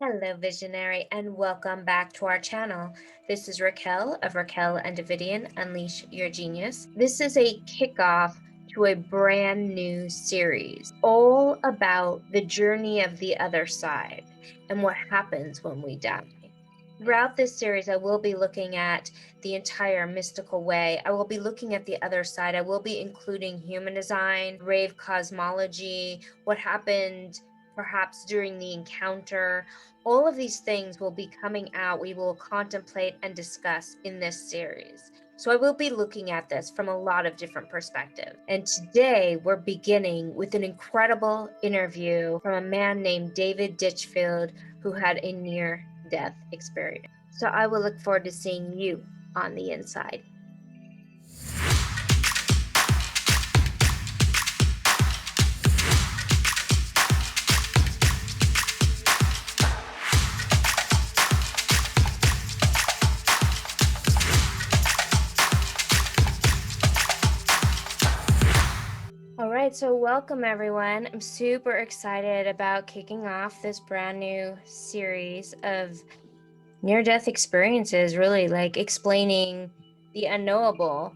Hello, Visionary, and welcome back to our channel. This is Raquel of Raquel and Davidian Unleash Your Genius. This is a kickoff to a brand new series all about the journey of the other side and what happens when we die. Throughout this series, I will be looking at the entire mystical way. I will be looking at the other side. I will be including human design, Rave cosmology, what happened perhaps during the encounter. All of these things will be coming out. We will contemplate and discuss in this series. So I will be looking at this from a lot of different perspectives. And today we're beginning with an incredible interview from a man named David Ditchfield, who had a near-death experience. So I will look forward to seeing you on the inside. All right, so welcome everyone. I'm super excited about kicking off this brand new series of near-death experiences, really like explaining the unknowable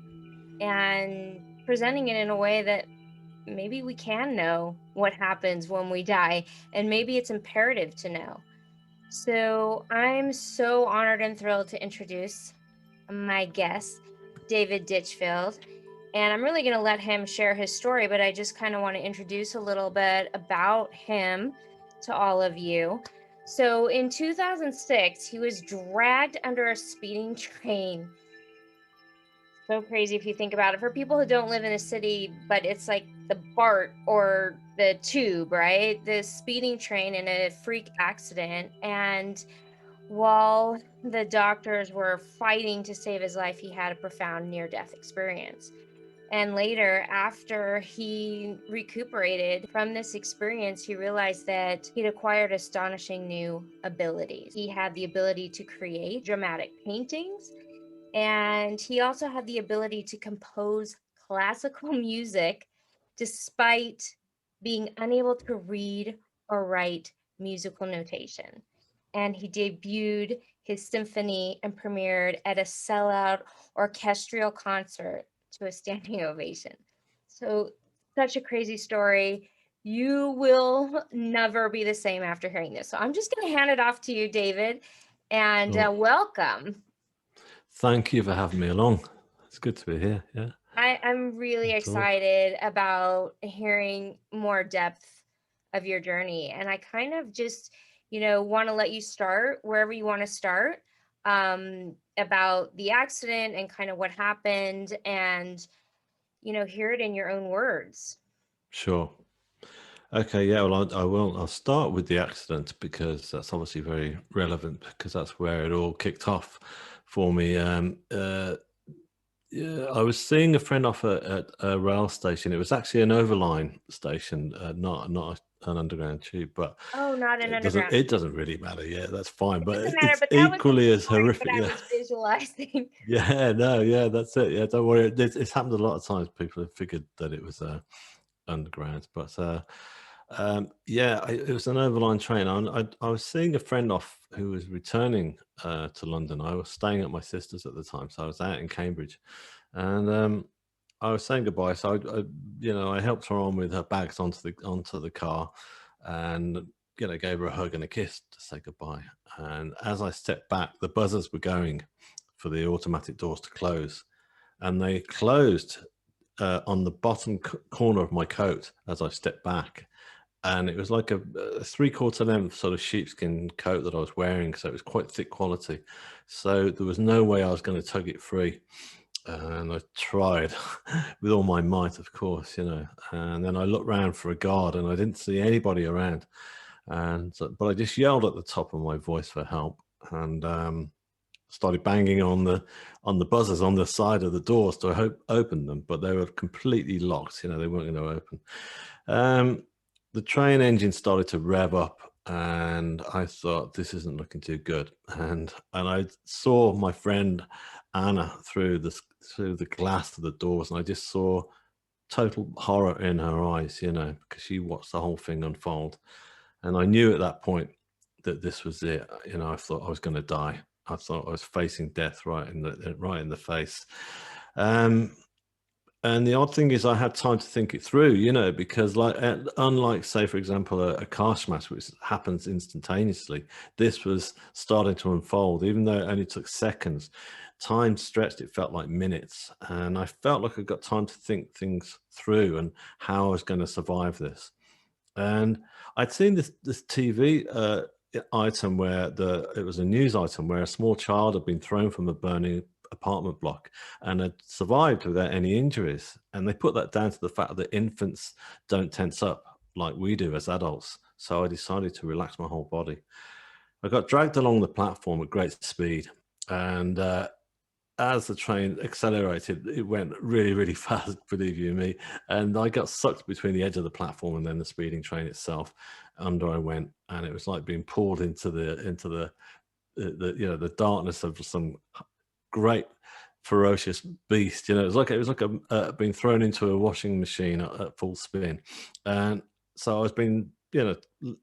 and presenting it in a way that maybe we can know what happens when we die, and maybe it's imperative to know. So I'm so honored and thrilled to introduce my guest, David Ditchfield. And I'm really going to let him share his story, but I just kind of want to introduce a little bit about him to all of you. So in 2006, he was dragged under a speeding train. So crazy if you think about it. For people who don't live in a city, but it's like the BART or the tube, right? The speeding train in a freak accident. And while the doctors were fighting to save his life, he had a profound near-death experience. And later, after he recuperated from this experience, he realized that he'd acquired astonishing new abilities. He had the ability to create dramatic paintings, and he also had the ability to compose classical music despite being unable to read or write musical notation. And he debuted his symphony and premiered at a sellout orchestral concert to a standing ovation. So such a crazy story. You will never be the same after hearing this. So I'm just going to hand it off to you, David, and welcome. Thank you for having me along. It's good to be here. Yeah. I'm really excited about hearing more depth of your journey. And I kind of just, want to let you start wherever you want to start, about the accident and kind of what happened, and, hear it in your own words. Sure. Okay. Yeah. Well, I will. I'll start with the accident because that's obviously very relevant because that's where it all kicked off for me. Yeah, I was seeing a friend off at a rail station. It was actually an overline station, not an underground tube. But Oh, not an underground. it doesn't really matter. Yeah, that's fine. It But doesn't matter, it's but that was the equally as story horrific. that I Yeah. was visualizing. Yeah, no, yeah, that's it. Yeah, don't worry. It's happened a lot of times. People have figured that it was underground, but yeah, it was an overline train. I was seeing a friend off who was returning to London. I was staying at my sister's at the time, so I was out in Cambridge, and I was saying goodbye. So I helped her on with her bags onto the car, and gave her a hug and a kiss to say goodbye. And as I stepped back, the buzzers were going for the automatic doors to close, and they closed on the bottom corner of my coat as I stepped back. And it was like a 3/4 length sort of sheepskin coat that I was wearing, so it was quite thick quality. So there was no way I was going to tug it free. And I tried with all my might, of course, and then I looked round for a guard and I didn't see anybody around. But I just yelled at the top of my voice for help, and started banging on the buzzers on the side of the doors to open them, but they were completely locked. They weren't going to open. The train engine started to rev up, and I thought, this isn't looking too good. And I saw my friend Anna through the glass of the doors, and I just saw total horror in her eyes, because she watched the whole thing unfold. And I knew at that point that this was it. You know, I thought I was going to die. I thought I was facing death right in the face. And the odd thing is, I had time to think it through, you know, because like unlike, say, for example, a car smash, which happens instantaneously, this was starting to unfold. Even though it only took seconds, time stretched. It felt like minutes, and I felt like I got time to think things through and how I was going to survive this. And I'd seen this TV item where it was a news item where a small child had been thrown from a burning apartment block and had survived without any injuries. And they put that down to the fact that infants don't tense up like we do as adults. So I decided to relax my whole body. I got dragged along the platform at great speed, and as the train accelerated, it went really, really fast, believe you me. And I got sucked between the edge of the platform and then the speeding train itself. Under I went, and it was like being pulled into the darkness of some great ferocious beast. You know, it was like being thrown into a washing machine at full spin. And so I was being, you know,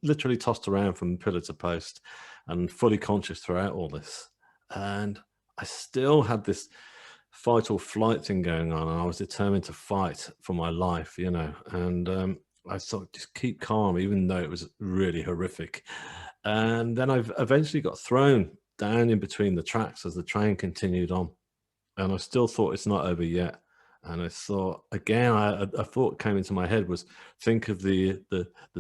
literally tossed around from pillar to post and fully conscious throughout all this. And I still had this fight or flight thing going on, and I was determined to fight for my life, you know. And I thought, just keep calm, even though it was really horrific. And then I've eventually got thrown down in between the tracks as the train continued on, and I still thought it's not over yet. And I thought again, a thought came into my head was, think of the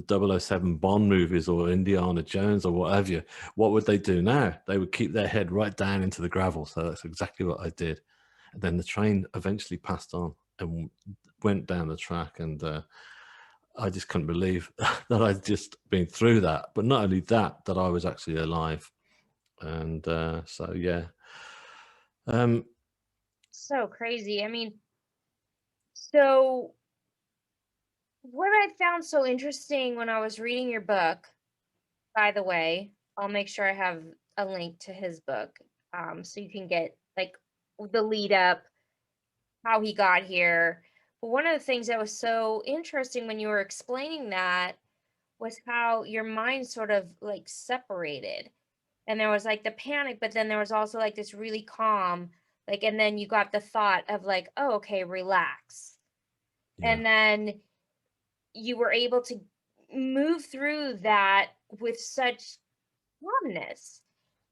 007 Bond movies or Indiana Jones or whatever. What would they do now? They would keep their head right down into the gravel. So that's exactly what I did. And then the train eventually passed on and went down the track, and I just couldn't believe that I'd just been through that. But not only that, that I was actually alive. And so yeah. So crazy. I mean, so what I found so interesting when I was reading your book, by the way, I'll make sure I have a link to his book, so you can get like the lead up, how he got here. But one of the things that was so interesting when you were explaining that was how your mind sort of like separated. And there was like the panic, but then there was also like this really calm, like, and then you got the thought of like, oh, okay, relax. Yeah. And then you were able to move through that with such calmness.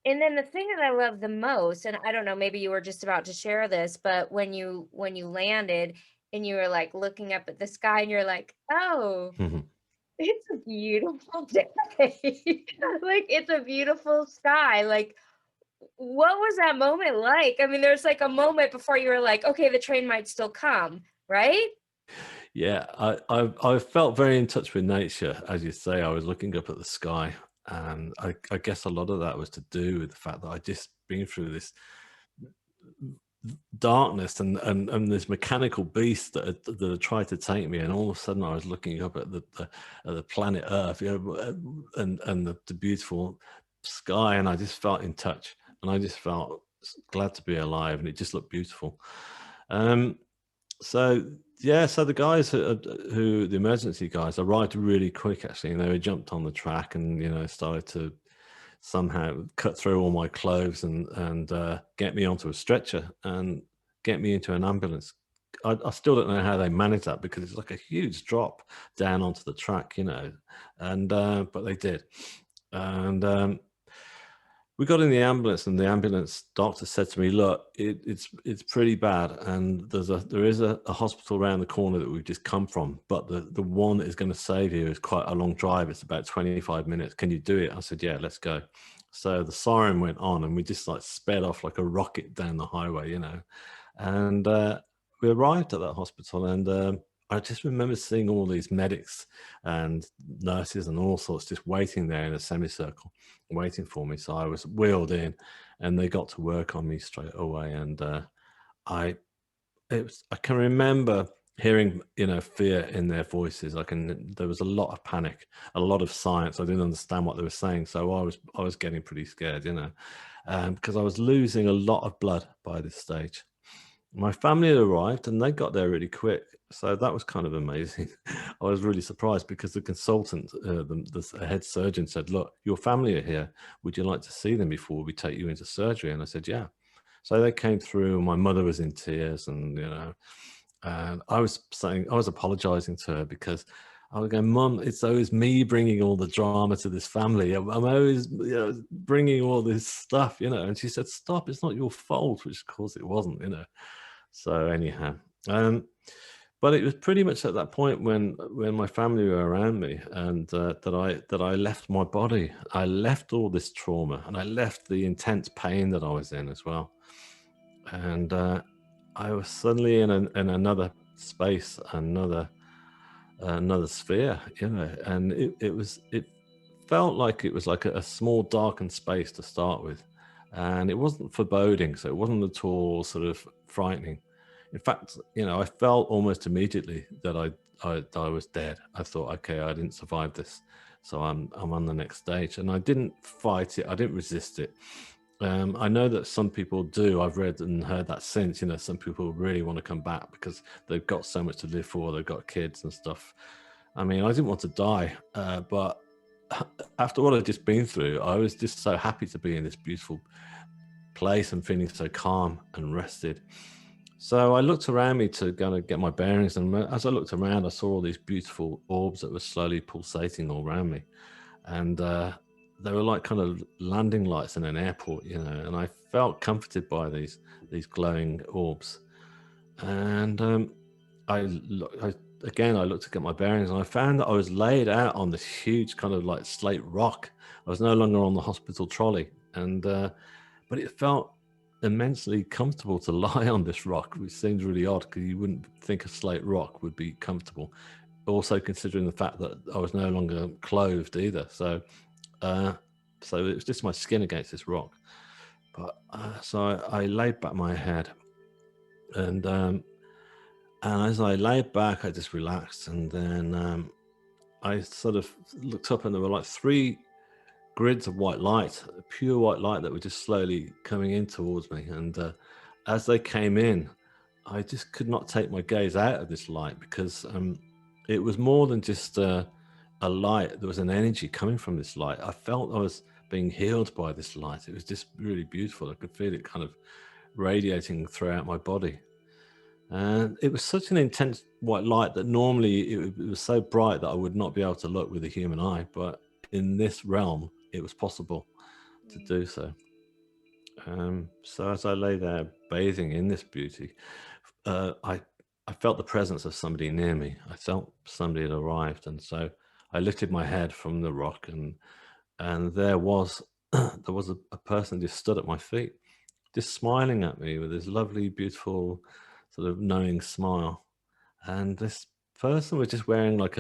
And then the thing that I love the most, and I don't know, maybe you were just about to share this, but when you landed and you were like looking up at the sky and you're like, oh, it's a beautiful day. Like it's a beautiful sky. Like what was that moment like? I mean, there's like a moment before you were like, okay, the train might still come, right? Yeah, I felt very in touch with nature, as you say. I was looking up at the sky, and I guess a lot of that was to do with the fact that I just been through this darkness and this mechanical beast that had tried to take me, and all of a sudden I was looking up at the planet Earth, you know, and the beautiful sky, and I just felt in touch, and I just felt glad to be alive, and it just looked beautiful. So yeah, so the guys who the emergency guys arrived really quick actually, and they jumped on the track and, you know, started to somehow cut through all my clothes and get me onto a stretcher and get me into an ambulance. I still don't know how they managed that, because it's like a huge drop down onto the track, you know, and but they did. And we got in the ambulance, and the ambulance doctor said to me, "Look, it's pretty bad, and there is a hospital around the corner that we've just come from, but the one that is going to save you is quite a long drive. It's about 25 minutes. Can you do it?" I said, "Yeah, let's go." So the siren went on, and we just like sped off like a rocket down the highway, you know, and we arrived at that hospital, and I just remember seeing all these medics and nurses and all sorts just waiting there in a semicircle, waiting for me. So I was wheeled in, and they got to work on me straight away. And I, I can remember hearing, you know, fear in their voices. There was a lot of panic, a lot of science. I didn't understand what they were saying, so I was getting pretty scared, you know, because I was losing a lot of blood by this stage. My family had arrived and they got there really quick. So that was kind of amazing. I was really surprised because the consultant, the head surgeon said, look, your family are here. Would you like to see them before we take you into surgery? And I said, yeah. So they came through and my mother was in tears and, and I was apologizing to her because I was going, Mum, it's always me bringing all the drama to this family. I'm always bringing all this stuff, And she said, stop, it's not your fault, which of course it wasn't. So anyhow, but it was pretty much at that point when my family were around me and that I left my body. I left all this trauma and I left the intense pain that I was in as well. And I was suddenly in another space, another sphere, and it felt like it was like a small darkened space to start with, and it wasn't foreboding, so it wasn't at all sort of frightening. In fact, I felt almost immediately that I was dead. I thought, okay, I didn't survive this, so I'm on the next stage, and I didn't fight it. I didn't resist it. I know that some people do. I've read and heard that since. Some people really want to come back because they've got so much to live for. They've got kids and stuff. I mean, I didn't want to die, but after what I'd just been through, I was just so happy to be in this beautiful place and feeling so calm and rested. So I looked around me to kind of get my bearings, and as I looked around, I saw all these beautiful orbs that were slowly pulsating all around me, and they were like kind of landing lights in an airport, and I felt comforted by these glowing orbs. And I looked to get my bearings, and I found that I was laid out on this huge kind of like slate rock. I was no longer on the hospital trolley, and but it felt immensely comfortable to lie on this rock, which seems really odd because you wouldn't think a slate rock would be comfortable. Also, considering the fact that I was no longer clothed either, so it was just my skin against this rock. But so I laid back my head, and as I laid back, I just relaxed, and then I sort of looked up, and there were like 3 grids of white light, pure white light, that were just slowly coming in towards me. And as they came in, I just could not take my gaze out of this light because it was more than just a light. There was an energy coming from this light. I felt I was being healed by this light. It was just really beautiful. I could feel it kind of radiating throughout my body. And it was such an intense white light that normally it was so bright that I would not be able to look with the human eye. But in this realm, it was possible to do so. So as I lay there bathing in this beauty, I felt the presence of somebody near me. I felt somebody had arrived, and so I lifted my head from the rock, and there was there was a person just stood at my feet, just smiling at me with this lovely, beautiful, sort of knowing smile. And this person was just wearing like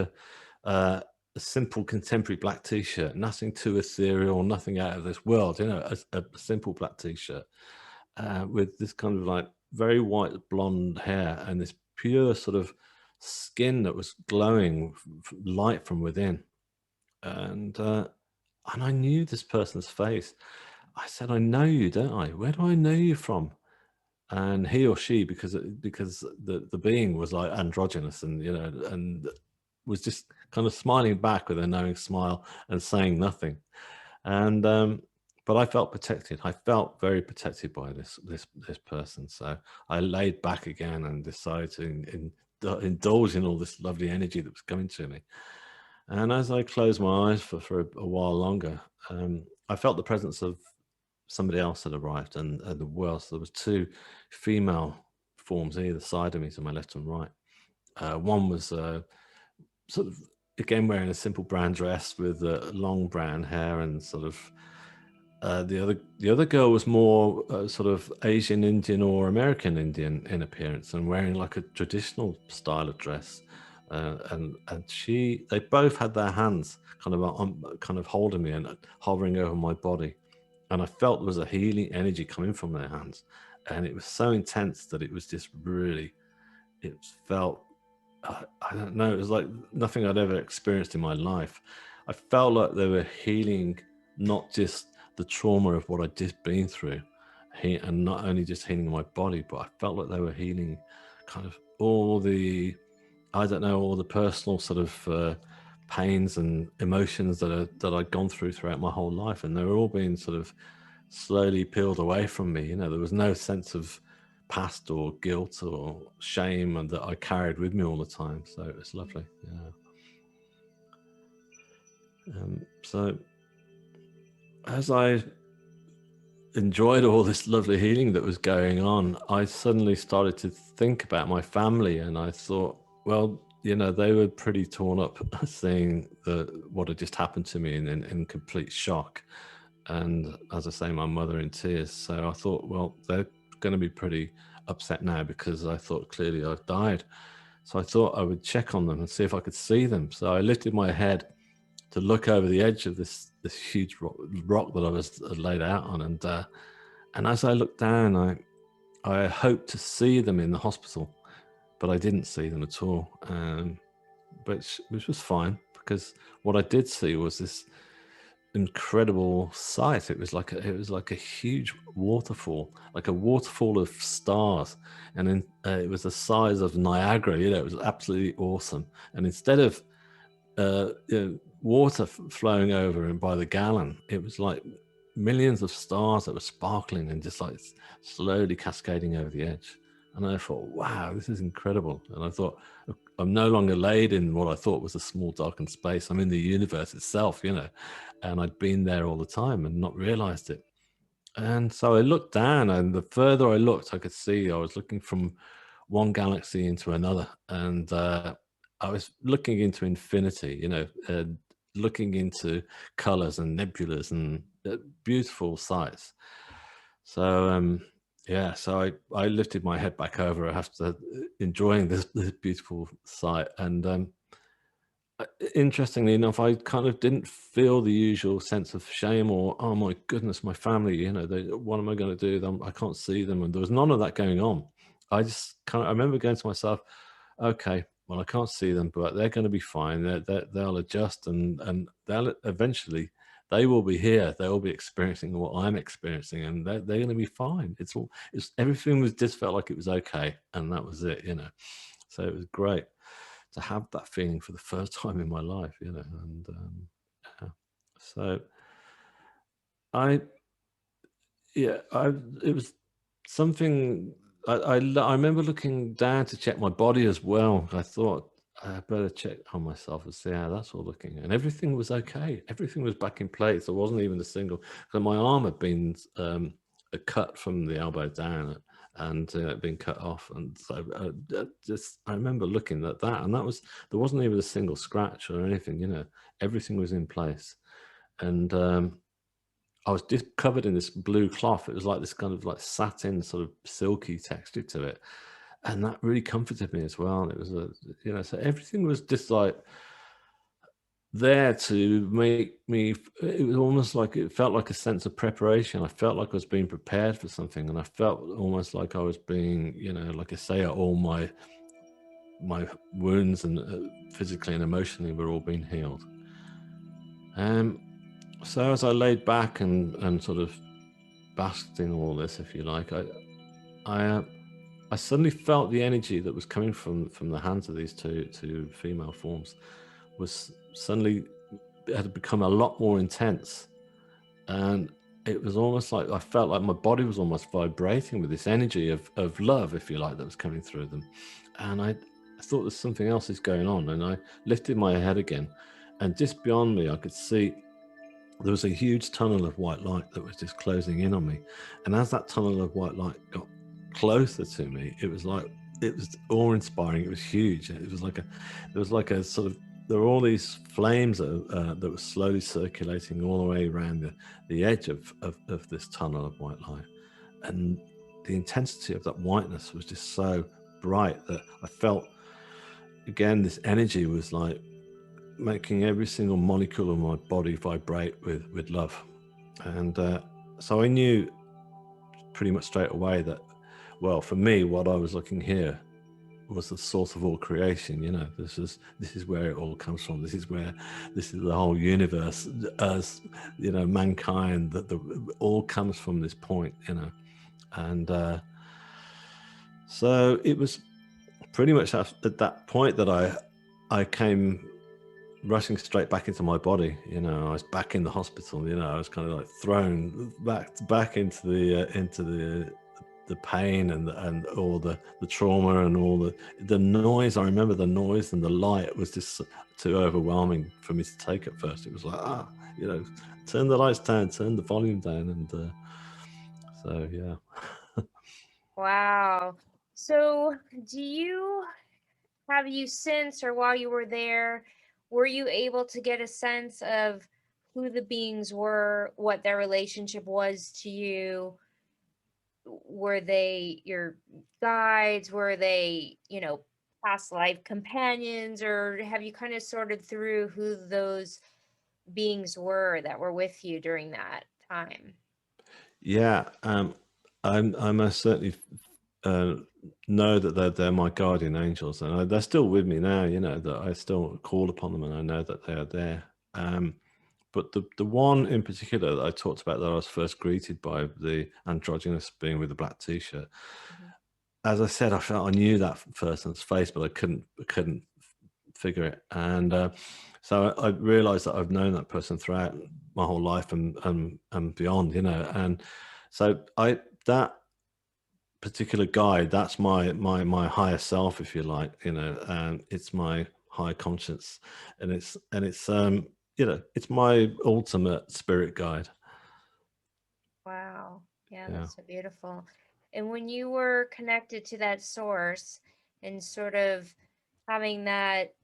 a simple contemporary black t-shirt, nothing too ethereal, nothing out of this world, a simple black t-shirt with this kind of like very white blonde hair and this pure sort of skin that was glowing light from within. And I knew this person's face. I said, I know you, don't I? Where do I know you from? And he or she, because the being was like androgynous, and was just kind of smiling back with a knowing smile and saying nothing. And but I felt protected. I felt very protected by this person. So I laid back again and decided to indulge in all this lovely energy that was coming to me. And as I closed my eyes for a while longer, I felt the presence of somebody else had arrived, and the world. So there was 2 female forms either side of me, to my left and right. One was sort of again wearing a simple brown dress with long brown hair, and sort of the other girl was more sort of Asian Indian or American Indian in appearance, and wearing like a traditional style of dress. And they both had their hands kind of holding me and hovering over my body, and I felt there was a healing energy coming from their hands, and it was so intense that it was just really, it felt, I don't know, it was like nothing I'd ever experienced in my life. I felt like they were healing not just the trauma of what I'd just been through, and not only just healing my body, but I felt like they were healing kind of all the, I don't know, all the personal sort of pains and emotions that I'd gone throughout my whole life, and they were all being sort of slowly peeled away from me. You know, there was no sense of past or guilt or shame and that I carried with me all the time. So it was lovely. Yeah. So as I enjoyed all this lovely healing that was going on, I suddenly started to think about my family, and I thought, well, you know, they were pretty torn up seeing what had just happened to me in complete shock. And as I say, my mother in tears. So I thought, well, they're going to be pretty upset now, because I thought clearly I've died. So I thought I would check on them and see if I could see them. So I lifted my head to look over the edge of this huge rock that I was laid out on, and as I looked down, I hoped to see them in the hospital, but I didn't see them at all. Which was fine, because what I did see was this incredible sight. It was like a huge waterfall, like a waterfall of stars, and it was the size of Niagara. You know, it was absolutely awesome. And instead of water flowing over and by the gallon, it was like millions of stars that were sparkling and just like slowly cascading over the edge. And I thought, wow, this is incredible. And I thought, I'm no longer laid in what I thought was a small darkened space. I'm in the universe itself, you know, and I'd been there all the time and not realized it. And so I looked down, and the further I looked, I could see I was looking from one galaxy into another. And I was looking into infinity, you know, looking into colors and nebulas and beautiful sights. So, yeah, so I lifted my head back over after enjoying this beautiful sight. And interestingly enough, I kind of didn't feel the usual sense of shame or, oh my goodness, my family, you know, what am I going to do? I can't see them. And there was none of that going on. I just I remember going to myself, okay, well, I can't see them, but they're going to be fine. They'll adjust, and they'll eventually, they will be here. They'll be experiencing what I'm experiencing, and they're going to be fine. Everything just felt like it was okay. And that was it, you know. So it was great to have that feeling for the first time in my life, you know. And yeah. So it was something. I remember looking down to check my body as well. I thought I better check on myself and see how that's all looking, and everything was okay. Everything was back in place. There wasn't even a single. So my arm had been a cut from the elbow down, and been cut off. And so I remember looking at that, and there wasn't even a single scratch or anything. You know, everything was in place, and I was just covered in this blue cloth. It was like this kind of like satin sort of silky texture to it, and that really comforted me as well. And it was so everything was just like there to make me. It was almost like it felt like a sense of preparation. I felt like I was being prepared for something, and I felt almost like I was being, like I say, all my wounds and physically and emotionally were all being healed. So as I laid back and sort of basked in all this, if you like, I suddenly felt the energy that was coming from the hands of these two female forms was suddenly, it had become a lot more intense, and it was almost like I felt like my body was almost vibrating with this energy of love, if you like, that was coming through them. And I thought there's something else is going on, and I lifted my head again, and just beyond me I could see there was a huge tunnel of white light that was just closing in on me. And as that tunnel of white light got closer to me, it was awe-inspiring. It was huge. It was like a sort of, there were all these flames that were slowly circulating all the way around the edge of this tunnel of white light. And the intensity of that whiteness was just so bright that I felt, again, this energy was like making every single molecule of my body vibrate with love. And so I knew pretty much straight away that, well, for me, what I was looking here was the source of all creation. This is where it all comes from. This is the whole universe, as mankind, that all comes from this point. And so it was pretty much at that point that I came rushing straight back into my body. I was back in the hospital. I was kind of like thrown back into the pain and all the trauma and all the noise. I remember the noise and the light was just too overwhelming for me to take at first. It was like, turn the lights down, turn the volume down. And so, yeah. Wow. So, have you since, or while you were there, were you able to get a sense of who the beings were, what their relationship was to you? Were they your guides? Were they, past life companions? Or have you kind of sorted through who those beings were that were with you during that time? Yeah, I most certainly know that they're my guardian angels, and they're still with me now. That I still call upon them, and I know that they are there. But the one in particular that I talked about, that I was first greeted by, the androgynous being with the black t-shirt. Mhm. As I said, I knew that person's face, but I couldn't figure it. And so I realized that I've known that person throughout my whole life and beyond. And so that particular guide, that's my higher self, if you like. And it's my high conscience, and it's it's my ultimate spirit guide. Wow. Yeah, Yeah. that's so beautiful. And when you were connected to that source and sort of having that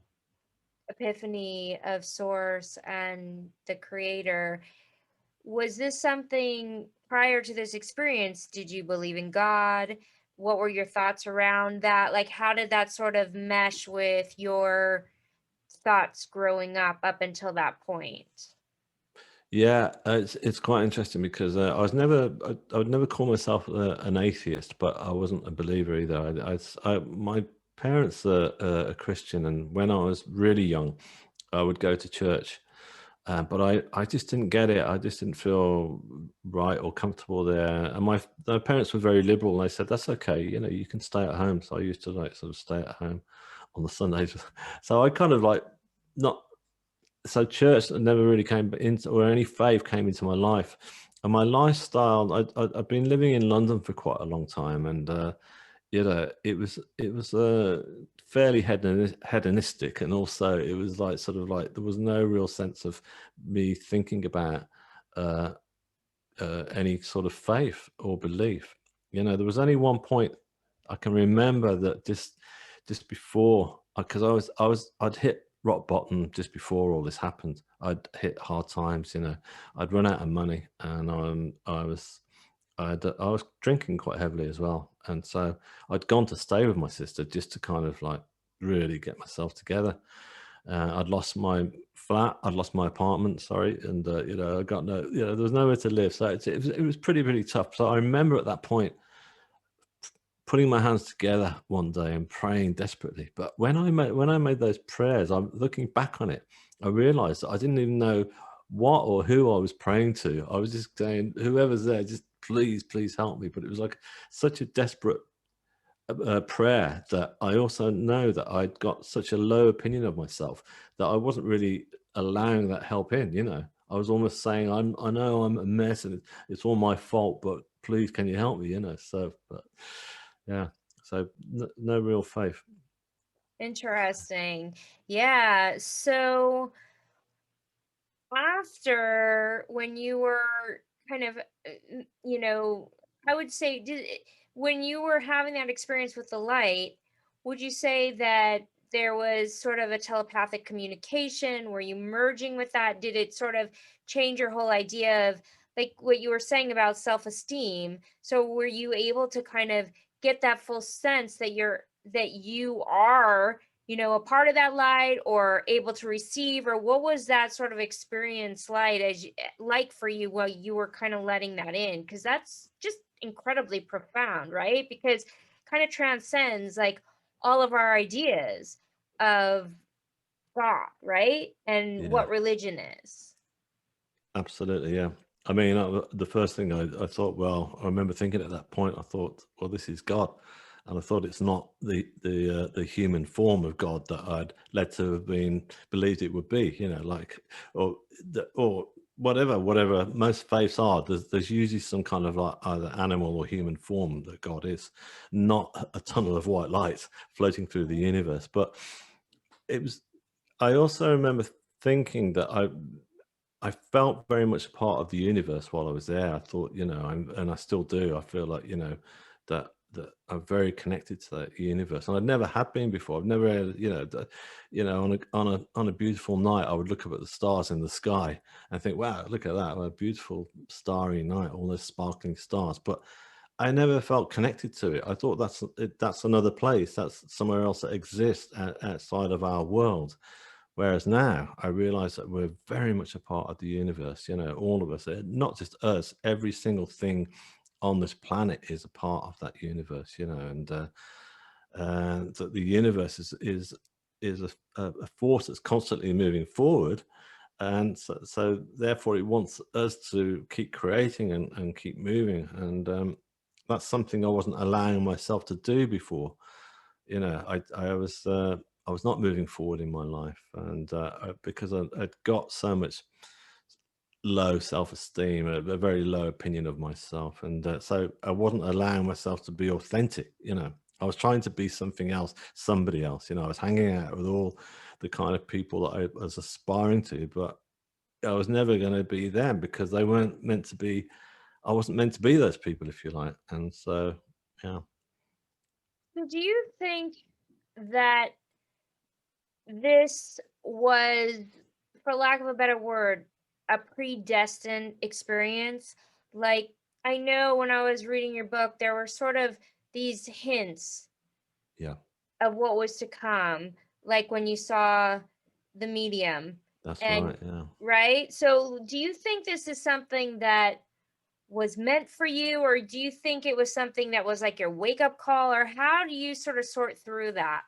epiphany of source and the creator, was this something prior to this experience? Did you believe in God? What were your thoughts around that? Like, how did that sort of mesh with your thoughts growing up until that point? Yeah, it's quite interesting because I would never call myself an atheist, but I wasn't a believer either. My parents are a Christian, and when I was really young, I would go to church, but I just didn't get it. I just didn't feel right or comfortable there. And my parents were very liberal, and they said, "That's okay. You can stay at home." So I used to like sort of stay at home on the Sundays. So I kind of like not so church never really came into, or any faith came into my life. And my lifestyle, I've been living in London for quite a long time, and it was fairly hedonistic, and also it was like sort of like there was no real sense of me thinking about uh, any sort of faith or belief. There was only one point I can remember that just before, because I'd hit rock bottom just before all this happened. I'd hit hard times. I'd run out of money, and I was drinking quite heavily as well, and so I'd gone to stay with my sister just to kind of like really get myself together. I'd lost my flat, I'd lost my apartment, sorry, and I got there was nowhere to live, so it was pretty tough. So I remember at that point putting my hands together one day and praying desperately. But when I made those prayers, I'm looking back on it, I realized that I didn't even know what or who I was praying to. I was just saying, whoever's there, just please help me. But it was like such a desperate prayer, that I also know that I'd got such a low opinion of myself that I wasn't really allowing that help in. I was almost saying, I know I'm a mess and it's all my fault, but please, can you help me? So, but yeah, so no real faith. Interesting. Yeah. So after, when you were kind of I would say, when you were having that experience with the light, would you say that there was sort of a telepathic communication? Were you merging with that? Did it sort of change your whole idea of, like, what you were saying about self-esteem? So were you able to kind of get that full sense that you are, a part of that light, or able to receive? Or what was that sort of experience like for you while you were kind of letting that in? Because that's just incredibly profound, right? Because kind of transcends like all of our ideas of God, right? And Yeah, what religion is. absolutely. Yeah. I mean, the first thing I thought, well, I remember thinking at that point, I thought, well, this is God, and I thought it's not the human form of God that I'd led to have been believed it would be, you know, like or whatever most faiths are. There's usually some kind of like either animal or human form that God is, not a tunnel of white light floating through the universe. But it was. I also remember thinking that I felt very much a part of the universe while I was there. I thought, you know, and I still do. I feel like, you know, that I'm very connected to that universe, and I never had been before. I've never, had, you know, on a beautiful night, I would look up at the stars in the sky and think, wow, look at that, what a beautiful starry night, all those sparkling stars. But I never felt connected to it. I thought that's another place, that's somewhere else that exists outside of our world. Whereas now I realize that we're very much a part of the universe, you know, all of us, not just us, every single thing on this planet is a part of that universe, you know, and that the universe is a force that's constantly moving forward. And so therefore it wants us to keep creating and keep moving. And that's something I wasn't allowing myself to do before. You know, I was not moving forward in my life, and because I'd got so much low self-esteem, a very low opinion of myself, and so I wasn't allowing myself to be authentic. You know, I was trying to be something else, somebody else. You know, I was hanging out with all the kind of people that I was aspiring to, but I was never going to be them because they weren't meant to be. I wasn't meant to be those people, if you like. And so, yeah. So do you think that this was, for lack of a better word, a predestined experience? Like, I know when I was reading your book, there were sort of these hints Yeah, of what was to come, like when you saw the medium. that's And right. Yeah. right? So, do you think this is something that was meant for you, or do you think it was something that was like your wake up call, or how do you sort of sort through that?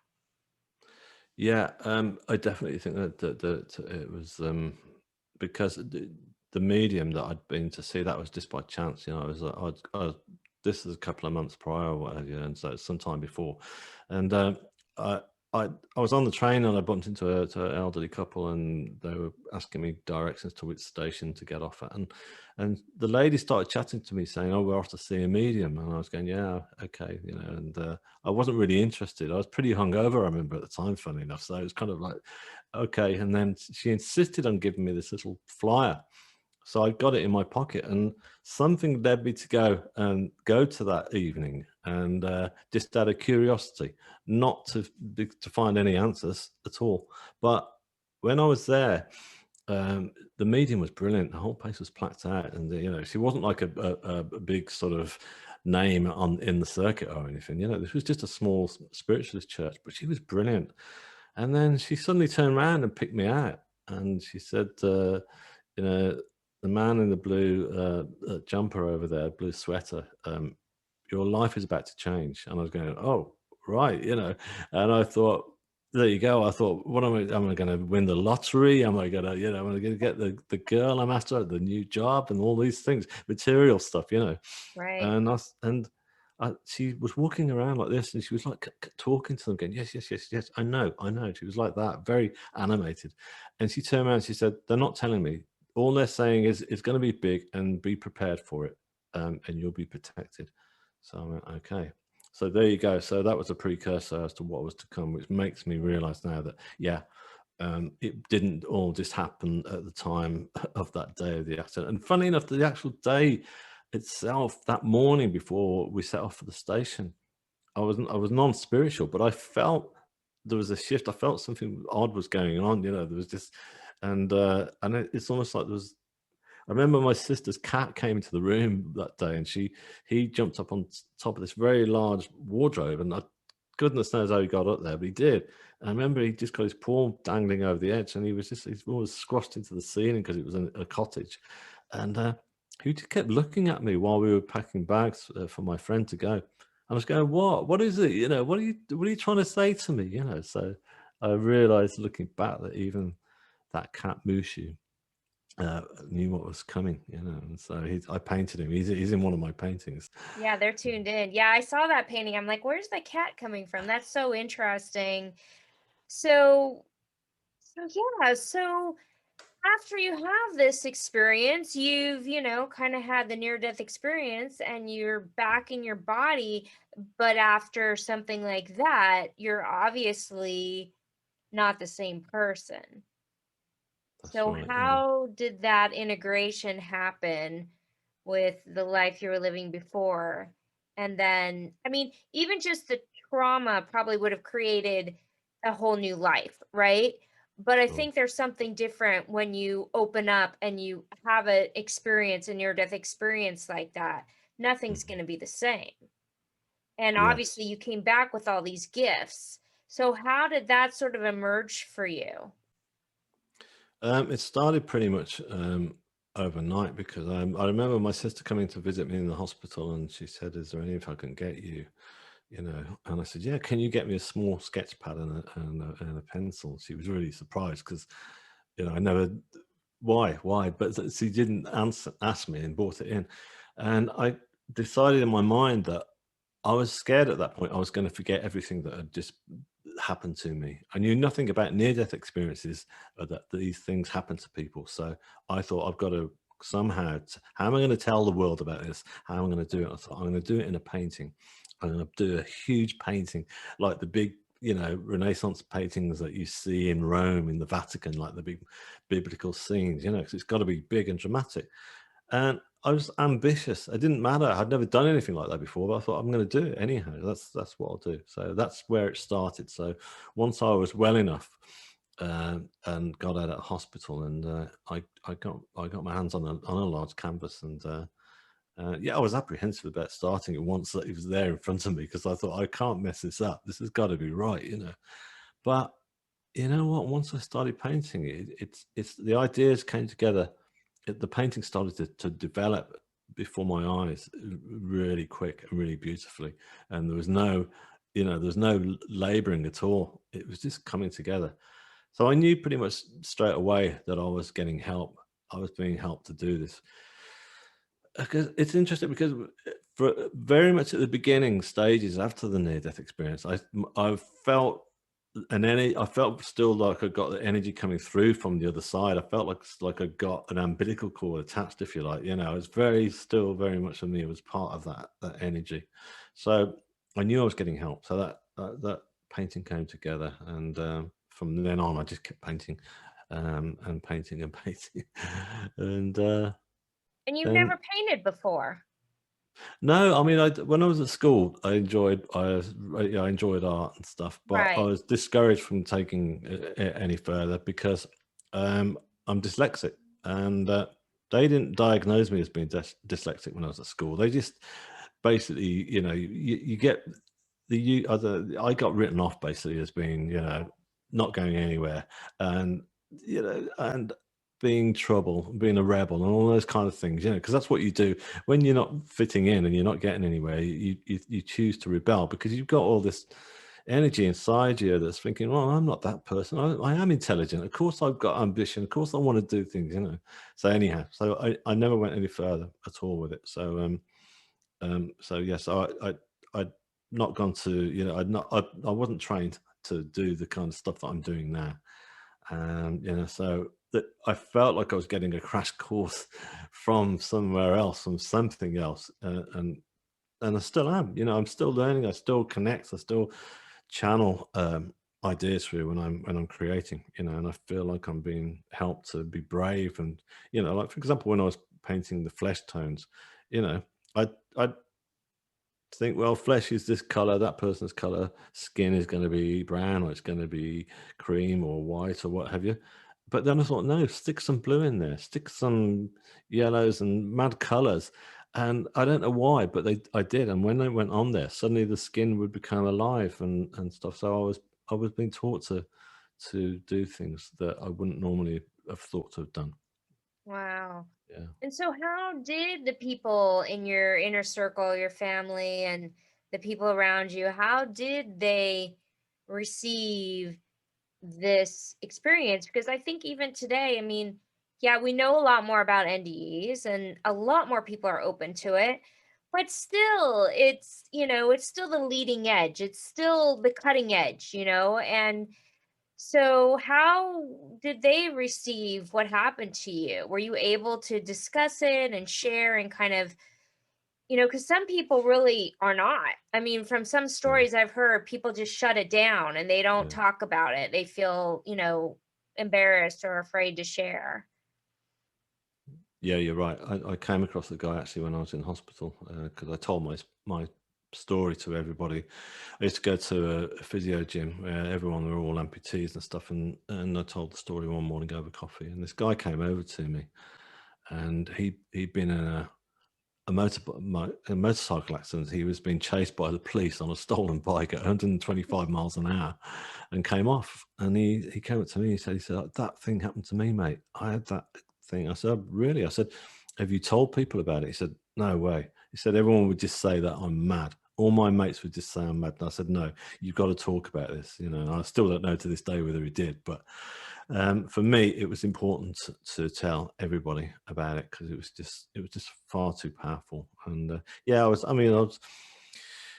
Yeah, I definitely think that it was because the medium that I'd been to see, that was just by chance. You know, I was this is a couple of months prior or whatever, and so it's some time before, and I. I was on the train and I bumped into to an elderly couple, and they were asking me directions to which station to get off at, and the lady started chatting to me saying, "Oh, we're off to see a medium," and I was going, "Yeah, okay," you know, and I wasn't really interested. I was pretty hungover, I remember at the time, funny enough. So it was kind of like, okay. And then she insisted on giving me this little flyer. So I got it in my pocket, and something led me to go to that evening, and just out of curiosity, not to find any answers at all. But when I was there, the medium was brilliant. The whole place was placked out, and you know, she wasn't like a big sort of name on in the circuit or anything. You know, this was just a small spiritualist church, but she was brilliant. And then she suddenly turned around and picked me out, and she said, you know, the man in the blue jumper over there, blue sweater, your life is about to change. And I was going, oh, right, you know, and I thought, there you go. I thought, what am I going to win the lottery? Am I going to, you know, am I going to get the girl I'm after, the new job, and all these things, material stuff, you know? Right. And she was walking around like this, and she was like talking to them, going, "Yes, yes, yes, yes. I know, I know." She was like that, very animated. And she turned around, and she said, "They're not telling me. All they're saying is it's going to be big, and be prepared for it, and you'll be protected." So I went, "Okay." So there you go. So that was a precursor as to what was to come, which makes me realize now that, yeah, it didn't all just happen at the time of that day of the accident. And funny enough, the actual day itself, that morning before we set off for the station, I was non-spiritual, but I felt there was a shift. I felt something odd was going on. You know, there was just, and it's almost like there was. I remember my sister's cat came into the room that day, and he jumped up on top of this very large wardrobe, and goodness knows how he got up there, but he did. And I remember he just got his paw dangling over the edge, and he's always squashed into the ceiling because it was a cottage, and he just kept looking at me while we were packing bags for my friend to go. I was going, what is it? You know, what are you trying to say to me? You know, so I realized looking back that even that cat Mushu knew what was coming, and so I painted him. He's in one of my paintings. Yeah, they're tuned in. Yeah, I saw that painting. I'm like, where's the cat coming from? That's so interesting. So, so after you have this experience, you've, kind of had the near death experience and you're back in your body. But after something like that, you're obviously not the same person. That's So, right. Yeah. how did that integration happen with the life you were living before? And then, I mean, even just the trauma probably would have created a whole new life, right? But I Sure. think there's something different when you open up and you have an experience, a near death experience like that. Nothing's Mhm. going to be the same. And obviously, Yes. you came back with all these gifts. So, how did that sort of emerge for you? It started pretty much overnight because I remember my sister coming to visit me in the hospital, and she said, "Is there any if I can get you?" And I said, "Yeah, can you get me a small sketch pad and a pencil?" She was really surprised because I never why, but she didn't ask me and brought it in, and I decided in my mind that I was scared at that point I was going to forget everything that had just happened to me. I knew nothing about near-death experiences, that these things happen to people. So I thought I've got to somehow, how am I going to tell the world about this? How am I going to do it? I thought I'm going to do it in a painting. I'm going to do a huge painting, like the big, Renaissance paintings that you see in Rome, in the Vatican, like the big biblical scenes, because it's got to be big and dramatic. And I was ambitious. It didn't matter. I'd never done anything like that before, but I thought I'm going to do it anyhow. That's what I'll do. So that's where it started. So once I was well enough, and got out of hospital, and I got my hands on a large canvas, and yeah, I was apprehensive about starting it once that it was there in front of me because I thought I can't mess this up. This has got to be right. But you know what? Once I started painting it, it's the ideas came together. The painting started to develop before my eyes really quick and really beautifully, and there was no laboring at all. It was just coming together. So I knew pretty much straight away that I was getting help. I was being helped to do this. Because it's interesting because for very much at the beginning stages after the near death experience, I felt I felt still like I got the energy coming through from the other side. I felt like I got an umbilical cord attached, if you like. It's still very much for me. It was part of that energy. So I knew I was getting help. So that painting came together, and from then on, I just kept painting, and painting and painting, and And you've then never painted before. no, I mean, when I was at school, I enjoyed art and stuff, but I Right. was discouraged from taking it any further because I'm dyslexic, and they didn't diagnose me as being dyslexic when I was at school. They just basically, you get I got written off basically as being, not going anywhere, and and being trouble, being a rebel, and all those kind of things, because that's what you do when you're not fitting in and you're not getting anywhere. You choose to rebel because you've got all this energy inside you that's thinking, well, I'm not that person. I am intelligent. Of course, I've got ambition. Of course, I want to do things. So anyhow, so I never went any further at all with it. So yes, I'd not gone to, I wasn't trained to do the kind of stuff that I'm doing now. So that I felt like I was getting a crash course from somewhere else, from something else, and I still am. I'm still learning. I still connect. I still channel ideas through when I'm creating. And I feel like I'm being helped to be brave. And like for example, when I was painting the flesh tones, you know, I think, well, flesh is this color, that person's color, skin is going to be brown, or it's going to be cream or white or what have you. But then I thought, no, stick some blue in there, stick some yellows and mad colors. And I don't know why, but I did. And when they went on there, suddenly the skin would become alive and stuff. So I was being taught to do things that I wouldn't normally have thought to have done. Wow. Yeah. And so how did the people in your inner circle, your family and the people around you, how did they receive this experience? Because I think even today, I mean, Yeah, we know a lot more about NDEs and a lot more people are open to it. But still, it's still the leading edge. It's still the cutting edge, And so how did they receive what happened to you? Were you able to discuss it and share and kind of, because some people really are not. I mean, from some Yeah, stories I've heard, people just shut it down and they don't yeah. talk about it. They feel, embarrassed or afraid to share. Yeah, you're right. I came across the guy actually when I was in hospital because I told my story to everybody. I used to go to a physio gym where everyone were all amputees and stuff, and I told the story one morning over coffee, and this guy came over to me, and he'd been in a motorcycle accident. He was being chased by the police on a stolen bike at 125 miles an hour, and came off. And he came up to me. He said, "That thing happened to me, mate. I had that thing." I said, "Really?" I said, "Have you told people about it?" He said, "No way." He said, "Everyone would just say that I'm mad. All my mates would just say I'm mad." And I said, "No, you've got to talk about this." And I still don't know to this day whether he did, but for me, it was important to tell everybody about it because it was just far too powerful. And yeah,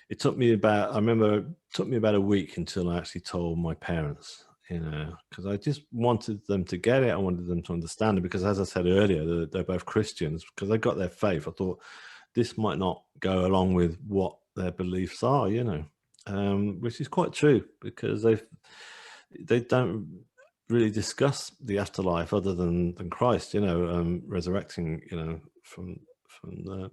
it took me about, I remember it took me about a week until I actually told my parents, because I just wanted them to get it. I wanted them to understand it because, as I said earlier, they're both Christians. Because they got their faith, I thought this might not go along with what their beliefs are, which is quite true because they don't really discuss the afterlife other than Christ, resurrecting, from the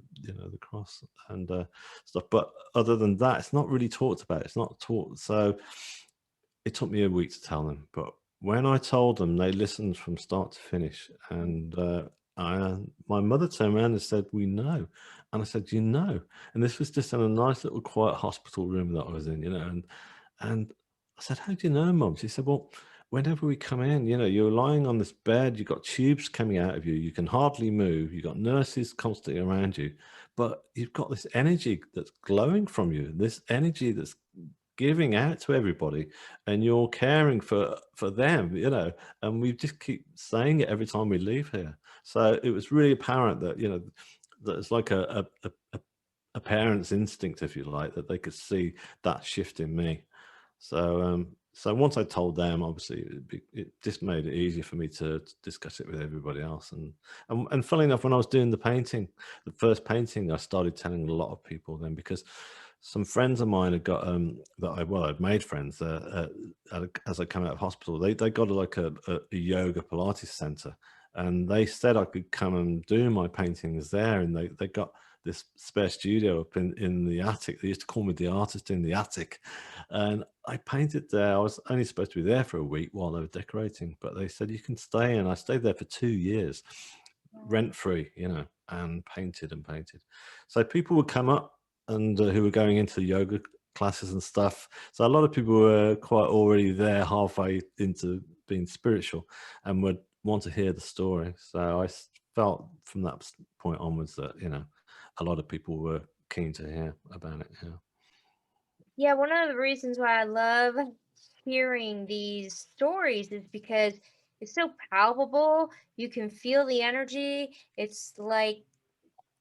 cross and stuff. But other than that, it's not really talked about. It's not taught. So it took me a week to tell them, but when I told them, they listened from start to finish. And my mother turned around and said, "We know." And I said, "You know?" And this was just in a nice little quiet hospital room that I was in, and I said, "How do you know, Mum?" She said, "Well, whenever we come in, you're lying on this bed, you've got tubes coming out of you, you can hardly move, you've got nurses constantly around you, but you've got this energy that's glowing from you, this energy that's giving out to everybody, and you're caring for them, and we just keep saying it every time we leave here." So it was really apparent that, that it's like a parent's instinct, if you like, that they could see that shift in me. So once I told them, obviously, it just made it easier for me to discuss it with everybody else. And funnily enough, when I was doing the first painting, I started telling a lot of people then, because some friends of mine had got I'd made friends as I came out of hospital. They got like a yoga Pilates center, and they said I could come and do my paintings there, and they got this spare studio up in the attic. They used to call me the artist in the attic, and I painted there. I was only supposed to be there for a week while they were decorating, but they said you can stay, and I stayed there for 2 years, rent free, and painted and painted. So people would come up and who were going into yoga classes and stuff. So a lot of people were quite already there halfway into being spiritual and would want to hear the story. So felt from that point onwards that, a lot of people were keen to hear about it. Yeah. Yeah, one of the reasons why I love hearing these stories is because it's so palpable. You can feel the energy. It's like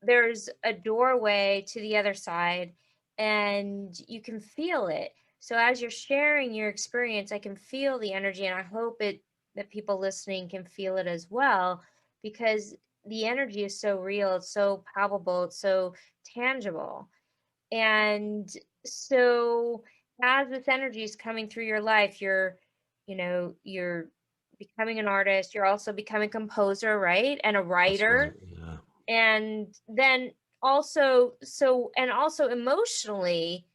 there's a doorway to the other side and you can feel it. So as you're sharing your experience, I can feel the energy and I hope it that people listening can feel it as well because the energy is so real, it's so palpable, it's so tangible. And so as this energy is coming through your life, you're becoming an artist, you're also becoming a composer, right? And a That's right. writer. Yeah. And then also emotionally,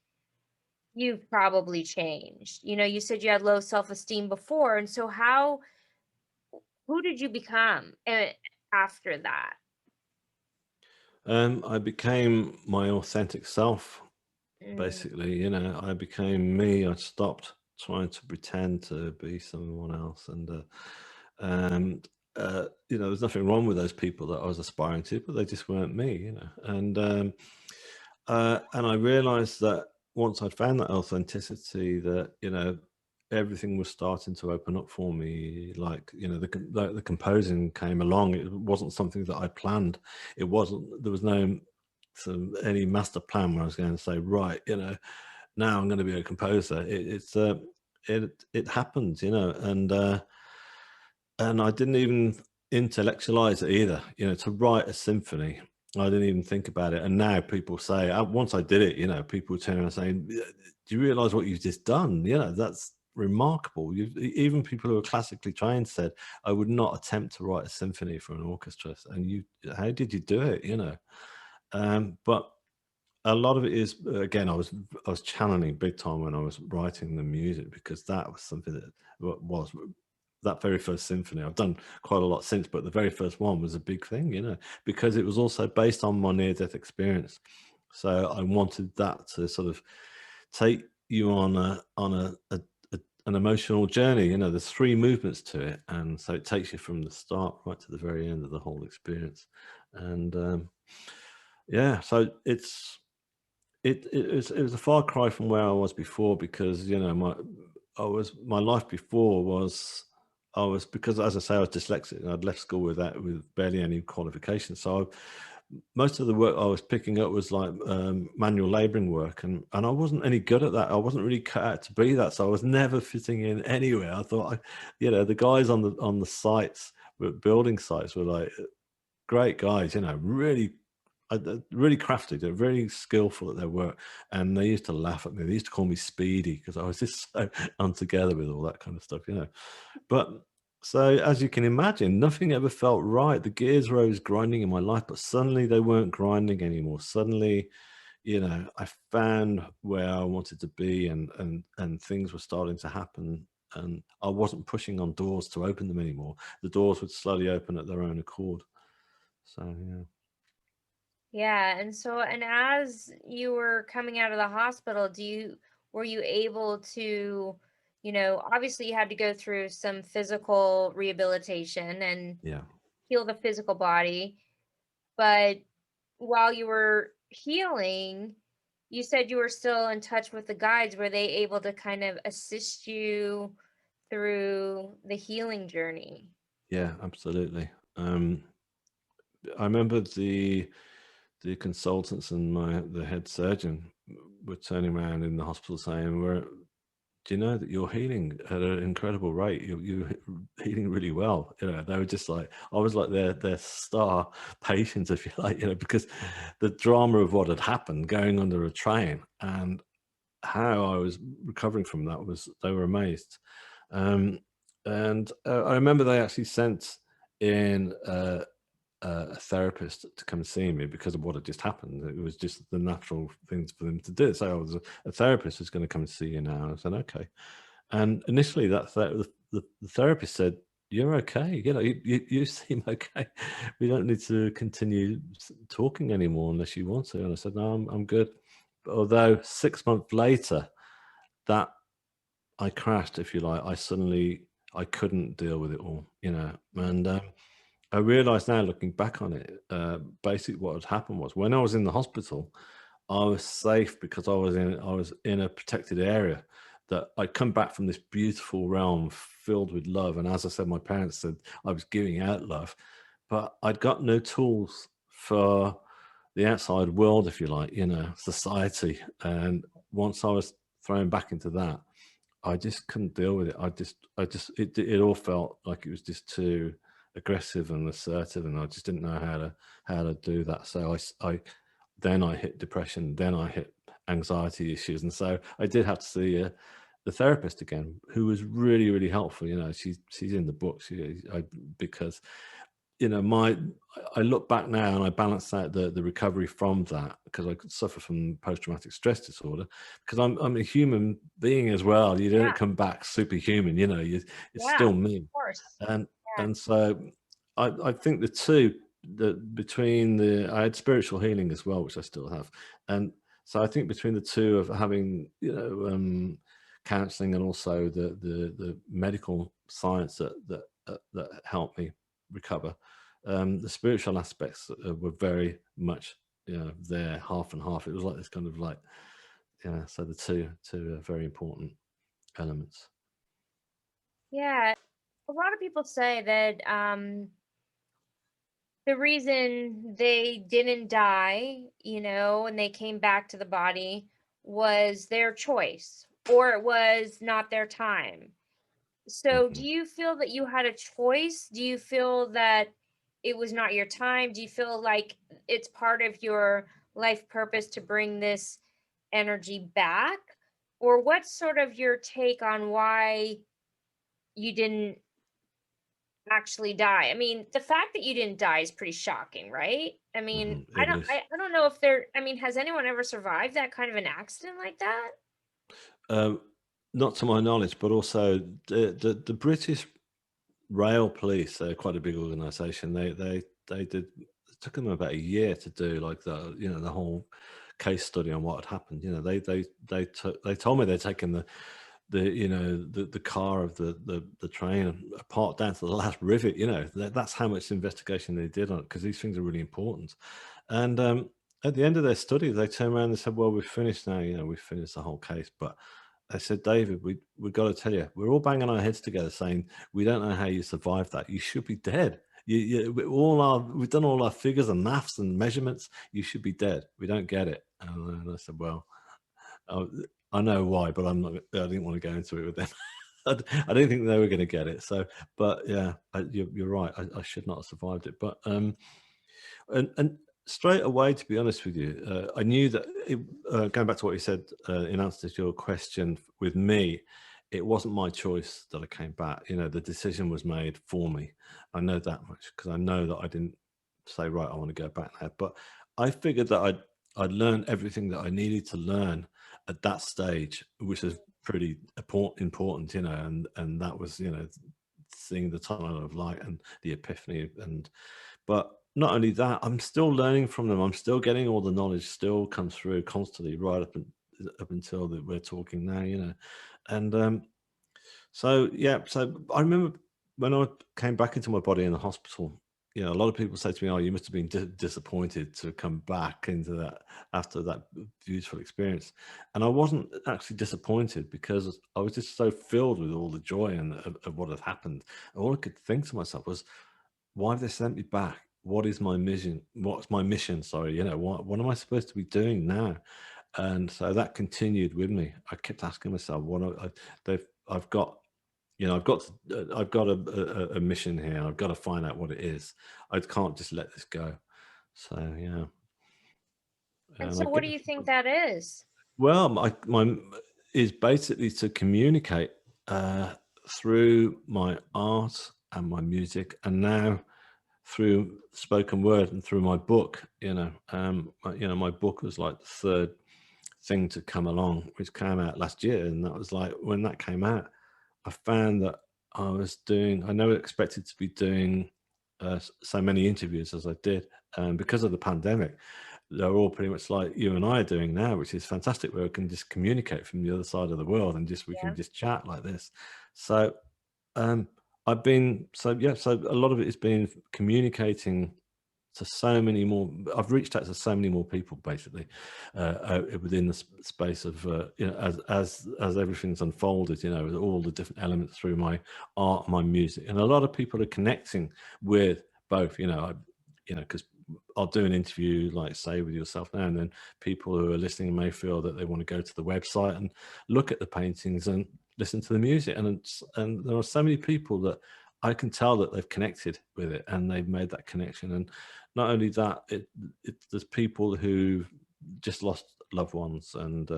you've probably changed. You said you had low self-esteem before. And so who did you become after that? I became my authentic self. Mm. Basically, I became me. I stopped trying to pretend to be someone else, and there's nothing wrong with those people that I was aspiring to, but they just weren't me, and I realized that once I'd found that authenticity, that everything was starting to open up for me. Like, you know, the composing came along. It wasn't something that I planned. It wasn't. There was no any master plan where I was going to say, right, you know, now I'm going to be a composer. It happened, you know, and I didn't even intellectualize it either. You know, to write a symphony, I didn't even think about it. And now people say, once I did it, you know, people turn around saying, "Do you realize what you've just done? You know, that's remarkable." Even people who are classically trained said, "I would not attempt to write a symphony for an orchestra." And how did you do it? You know, but a lot of it is, again, I was channeling big time when I was writing the music, because that was something that was that very first symphony. I've done quite a lot since, but the very first one was a big thing, you know, because it was also based on my near-death experience. So I wanted that to sort of take you on an emotional journey. You know, there's three movements to it, and so it takes you from the start right to the very end of the whole experience. And yeah, so it was a far cry from where I was before, because, you know, my life before was, I was, because, as I say, I was dyslexic, and I'd left school with barely any qualifications. So most of the work I was picking up was like manual labouring work, and I wasn't any good at that. I wasn't really cut out to be that, so I was never fitting in anywhere. I thought, you know, the guys on the sites, building sites, were like great guys, you know, really crafty. They're very skillful at their work, and they used to laugh at me. They used to call me Speedy, because I was just so untogether with all that kind of stuff, you know. But so, as you can imagine, nothing ever felt right. The gears were always grinding in my life, but suddenly they weren't grinding anymore. Suddenly, you know, I found where I wanted to be, and things were starting to happen. And I wasn't pushing on doors to open them anymore. The doors would slowly open at their own accord. So yeah. Yeah, and so and as you were coming out of the hospital, were you able to, obviously you had to go through some physical rehabilitation and Yeah. heal the physical body, but while you were healing, you said you were still in touch with the guides. Were they able to kind of assist you through the healing journey? Yeah, absolutely. I remember the consultants and the head surgeon were turning around in the hospital saying, "We're Do you know that you're healing at an incredible rate? You're healing really well." You know, they were just like, I was like their star patient, if you like, you know, because the drama of what had happened, going under a train, and how I was recovering from that, was, they were amazed. Um, and I remember they actually sent in a therapist to come see me because of what had just happened. It was just the natural things for them to do. So I was a therapist who's going to come and see you now. I said, okay. And initially, the therapist said, "You're okay. You know, you seem okay. We don't need to continue talking anymore unless you want to." And I said, "No, I'm good." But although 6 months later, that I crashed, if you like, I couldn't deal with it all, you know. And I realize now, looking back on it, basically what had happened was, when I was in the hospital, I was safe because I was in a protected area, that I'd come back from this beautiful realm filled with love. And as I said, my parents said I was giving out love, but I'd got no tools for the outside world, if you like, you know, society. And once I was thrown back into that, I just couldn't deal with it. It all felt like it was just too aggressive and assertive, and I just didn't know how to do that. So then I hit depression, then I hit anxiety issues, and so I did have to see the therapist again, who was really, really helpful. You know, she's in the book. Because, you know, I look back now and I balance out the recovery from that, because I could suffer from post-traumatic stress disorder, because I'm a human being as well. You don't Yeah, come back superhuman, you know, it's yeah, still of me. course. And Yeah, and so I think the two, I had spiritual healing as well, which I still have. And so I think between the two, of having, you know, counseling, and also the medical science that helped me recover, the spiritual aspects were very much, you know, there, half and half. It was like this kind of like, yeah. So the two are very important elements. Yeah, a lot of people say that the reason they didn't die, and they came back to the body was their choice or it was not their time. So, do Mhm. you feel that you had a choice? Do you feel that it was not your time? Do you feel like it's part of your life purpose to bring this energy back? Or what's sort of your take on why you didn't actually die? I mean, the fact that you didn't die is pretty shocking, right? I mean, Mhm. I It don't is. I, I don't know if there I mean, has anyone ever survived that kind of an accident like that? Um, Not to my knowledge, but also the British Rail Police, they're quite a big organisation. They did. It took them about a year to do like the whole case study on what had happened. They told me they'd taken the car of the train apart down to the last rivet. That's how much investigation they did on it, because these things are really important. And at the end of their study, they turned around and said, "Well, we've finished now. We've finished the whole case." But I said, "David, we've got to tell you, we're all banging our heads together, saying we don't know how you survived that. You should be dead. We've done all our figures and maths and measurements. You should be dead. We don't get it." And I said, "Well, I, I know why, but I'm not. I didn't want to go into it with them. I didn't think they were going to get it. So, but yeah, you're right. I should not have survived it. But and straight away, to be honest with you, I knew that going back to what you said in answer to your question with me, it wasn't my choice that I came back. The decision was made for me. I know that much because I know that I didn't say, right, I want to go back there. But I figured that I'd learned everything that I needed to learn at that stage, which is pretty important, and that was, seeing the tunnel of light and the epiphany. But not only that, I'm still learning from them. I'm still getting all the knowledge still comes through constantly right up until that we're talking now. And so yeah, so I remember when I came back into my body in the hospital. A lot of people say to me, "Oh, you must have been disappointed to come back into that after that beautiful experience." And I wasn't actually disappointed, because I was just so filled with all the joy and of what had happened. And all I could think to myself was, why have they sent me back? What is my mission? What's my mission? Sorry, what am I supposed to be doing now? And so that continued with me. I kept asking myself, I've got, I've got a mission here. I've got to find out what it is. I can't just let this go. So yeah, And and so I what get, do you think that is? well, my is basically to communicate through my art and my music, and now through spoken word and through my book. My book was like the third thing to come along, which came out last year, and that was like, when that came out, I found that I never expected to be doing so many interviews as I did, because of the pandemic. They're all pretty much like you and I are doing now, which is fantastic, where we can just communicate from the other side of the world, and we can Yeah. just chat like this. So um, I've been so yeah. So a lot of it has been communicating to so many more. I've reached out to so many more people, basically, within the space of as everything's unfolded. With all the different elements through my art, my music, and a lot of people are connecting with both. Because I'll do an interview, like say with yourself now, and then people who are listening may feel that they want to go to the website and look at the paintings and listen to the music, and there are so many people that I can tell that they've connected with it, and they've made that connection. And not only that, there's people who just lost loved ones, and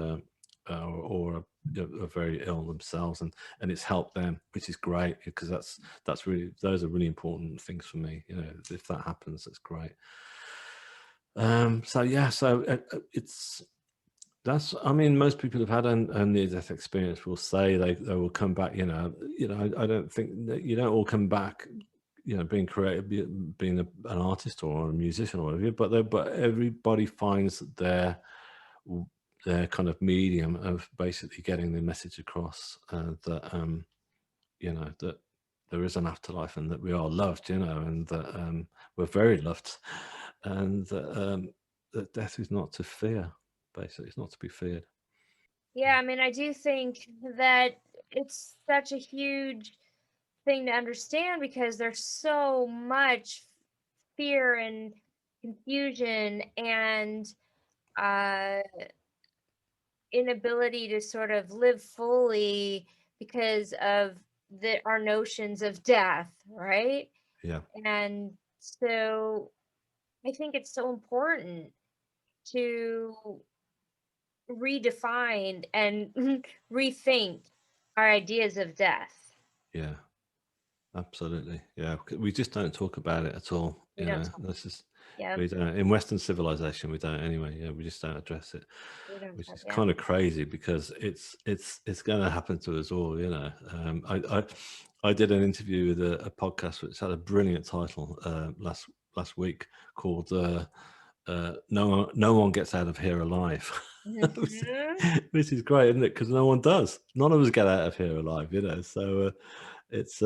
or are very ill themselves, and it's helped them, which is great, because those are really important things for me. If that happens, that's great. So yeah, so it's that's, I mean, most people who've had a near-death experience will say they will come back. I don't think that you don't all come back, being creative, being an artist or a musician or whatever. But everybody finds their kind of medium of basically getting the message across, that there is an afterlife, and that we are loved, and that we're very loved, and that death is not to fear. Basically, it's not to be feared. Yeah, I mean, I do think that it's such a huge thing to understand because there's so much fear and confusion and uh inability to sort of live fully because of our notions of death, right? Yeah, And so I think it's so important to redefine and rethink our ideas of death. yeah. Absolutely, yeah. We just don't talk about it at all. We You don't know, talk. this is Yep. we don't in Western civilization. We don't anyway. Yeah, we just don't address it, We don't which talk. is Yep. kind of crazy because it's going to happen to us all. You know, I did an interview with a podcast which had a brilliant title last week called "No One Gets Out of Here Alive." Hmm. Which is great, isn't it? Because no one does. None of us get out of here alive, you know. So it's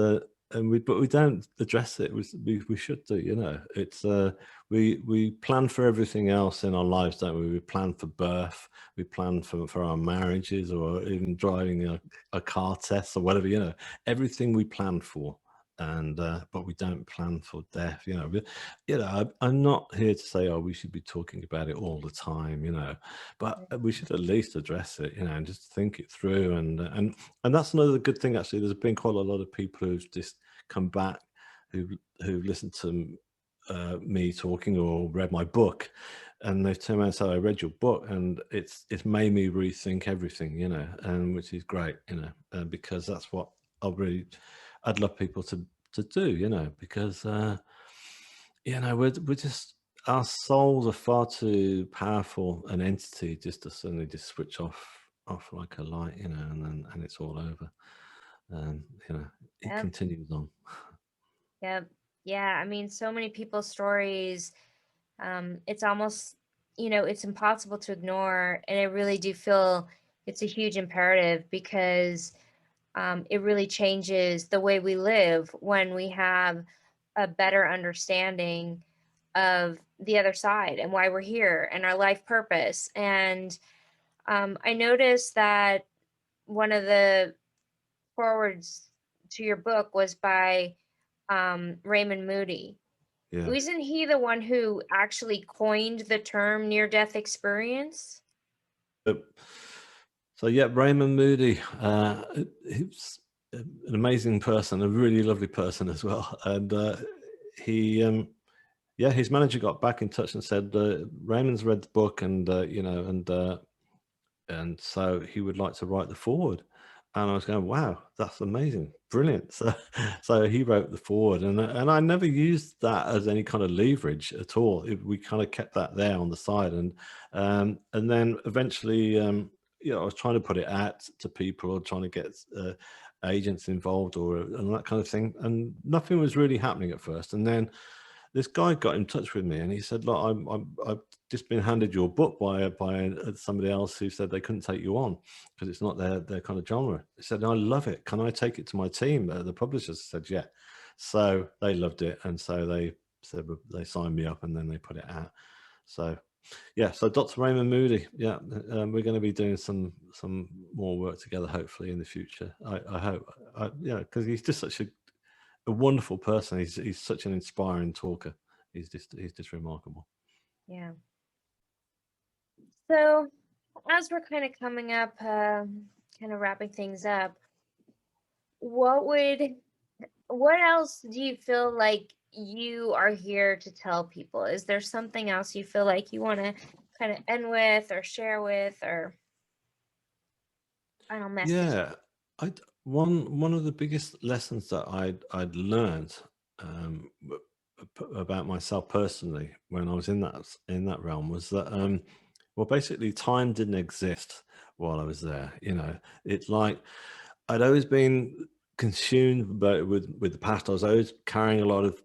and but we don't address it. We should do, you know. It's we plan for everything else in our lives, don't we? We plan for birth, we plan for our marriages, or even driving a car test or whatever, you know. Everything we plan for, and but we don't plan for death, you know. You know, I'm not here to say, oh, we should be talking about it all the time, you know, but we should at least address it, you know, and just think it through. And that's another good thing, actually. There's been quite a lot of people who've just come back who've listened to me talking or read my book, and they've turned around and said, I read your book, and it's made me rethink everything, you know, and which is great, you know, because that's what I'd love people to do, you know, because you know, we're just our souls are far too powerful an entity just to suddenly just switch off like a light, you know, and it's all over. You know, it Yep. continues on. Yep. Yeah. I mean, so many people's stories. It's almost, it's impossible to ignore. And I really do feel it's a huge imperative because it really changes the way we live when we have a better understanding of the other side and why we're here and our life purpose. And I noticed that one of the forwards to your book was by Raymond Moody. Yeah. Isn't he the one who actually coined the term near death experience? But, so yeah, Raymond Moody, he was an amazing person, a really lovely person as well, and he. Yeah, his manager got back in touch and said Raymond's read the book, and you know, and so he would like to write the forward. And I was going, wow, that's amazing, brilliant. So, so he wrote the forward, and I never used that as any kind of leverage at all. We kind of kept that there on the side, and then eventually, you know, I was trying to put it out to people, or trying to get agents involved, or and that kind of thing, and nothing was really happening at first. And then this guy got in touch with me, and he said, "Look, I've just been handed your book by somebody else who said they couldn't take you on because it's not their kind of genre." He said, "I love it. Can I take it to my team?" The publishers said, "Yeah." So they loved it, and so they said they signed me up, and then they put it out. So yeah, so Dr. Raymond Moody, yeah, we're going to be doing some more work together, hopefully in the future. I hope, yeah, because he's just such a wonderful person. He's such an inspiring talker. He's just remarkable. Yeah. So, as we're kind of coming up, kind of wrapping things up, what would, what else do you feel like you are here to tell people? Is there something else you feel like you want to kind of end with or share with or final message? Yeah, I one of the biggest lessons that I'd learned about myself personally when I was in that realm was that well, basically time didn't exist while I was there. You know, it's like I'd always been consumed with the past. I was always carrying a lot of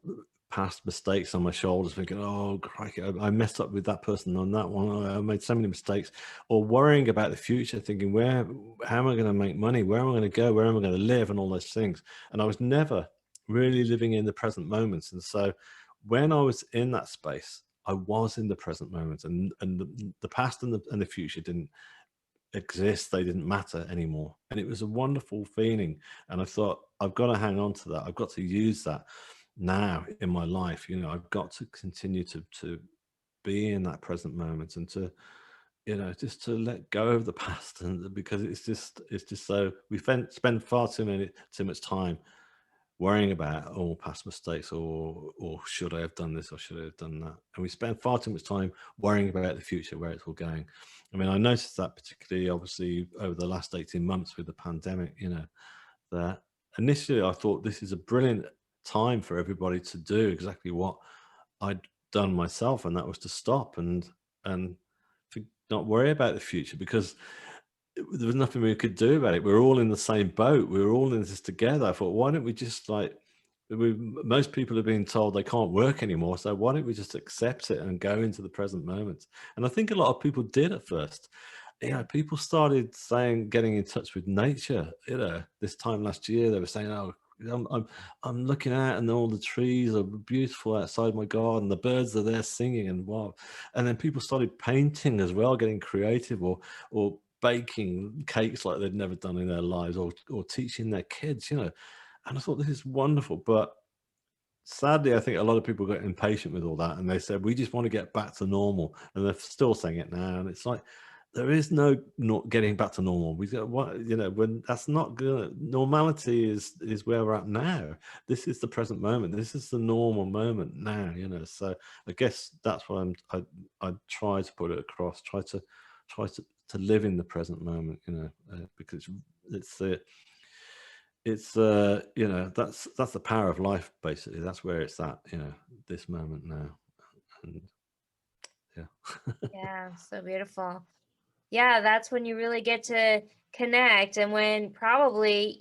past mistakes on my shoulders, thinking, "Oh, crikey, I messed up with that person on that one. Oh, I made so many mistakes," or worrying about the future, thinking, how am I going to make money? Where am I going to go? Where am I going to live? And all those things. And I was never really living in the present moments. And so, when I was in that space, I was in the present moment, and the past and the future exist, they didn't matter anymore. And it was a wonderful feeling. And I thought, I've got to hang on to that. I've got to use that now in my life. You know, I've got to continue to be in that present moment, and to, you know, just to let go of the past. And because it's just so we spend far too much time worrying about all past mistakes, or should I have done this, or should I have done that, and we spend far too much time worrying about the future, where it's all going. I mean, I noticed that particularly obviously over the last 18 months with the pandemic, you know, that initially I thought this is a brilliant time for everybody to do exactly what I'd done myself, and that was to stop and not worry about the future, because there was nothing we could do about it. We were all in the same boat. We were all in this together. I thought, why don't we just like, most people are being told they can't work anymore. So why don't we just accept it and go into the present moment? And I think a lot of people did at first. You know, people started saying, getting in touch with nature. You know, this time last year, they were saying, "Oh, I'm looking out, and all the trees are beautiful outside my garden. The birds are there singing, and wow." And then people started painting as well, getting creative, or baking cakes like they'd never done in their lives, or teaching their kids. You know, and I thought, this is wonderful, but sadly, I think a lot of people got impatient with all that, and they said, we just want to get back to normal. And they're still saying it now. And it's like, there is no not getting back to normal. We got what, you know, when that's not good. Normality is where we're at now. This is the present moment. This is the normal moment now, you know. So I guess that's what I try to put it across, try to live in the present moment, you know, because it's you know, that's the power of life, basically. That's where it's at, you know, this moment now. And yeah. Yeah, so beautiful. Yeah, that's when you really get to connect, and when probably,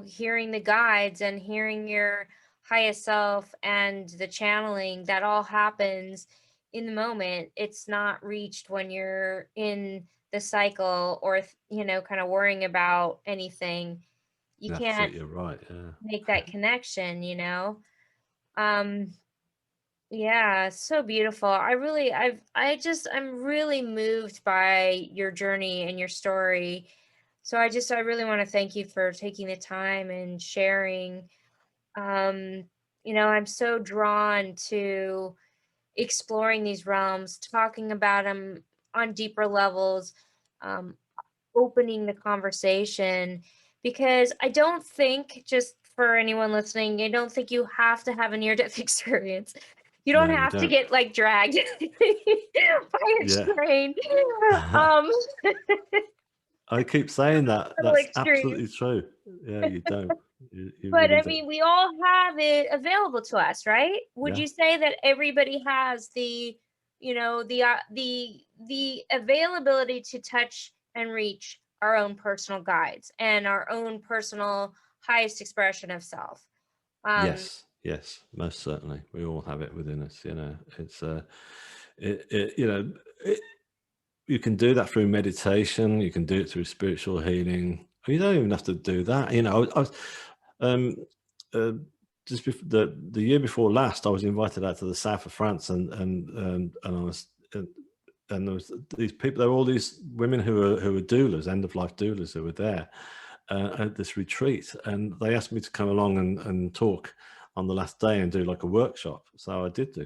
hearing the guides and hearing your highest self and the channeling, that all happens in the moment. It's not reached when you're in the cycle, or kind of worrying about anything. You That's it, can't you're right, yeah. make that connection. Um yeah, so beautiful. I'm really moved by your journey and your story. So I really want to thank you for taking the time and sharing. Um, I'm so drawn to exploring these realms, talking about them on deeper levels, um, opening the conversation, because I don't think, just for anyone listening, I don't think you have to have a near death experience. You don't No, you have to don't. get like dragged by Yeah. a train. Um, I keep saying that. little That's extreme. absolutely true. Yeah, you don't. You But really I don't. mean, we all have it available to us, right? Would Yeah. you say that everybody has the availability to touch and reach our own personal guides and our own personal highest expression of self? Um, Yes, yes, most certainly. We all have it within us, you know. It's you know, you can do that through meditation. You can do it through spiritual healing. You don't even have to do that. You know, I was um, uh, just the year before last, I was invited out to the south of France, and I was. And there was these people. There were all these women who were doulas, end of life doulas, who were there at this retreat, and they asked me to come along and talk on the last day and do like a workshop. So I did do.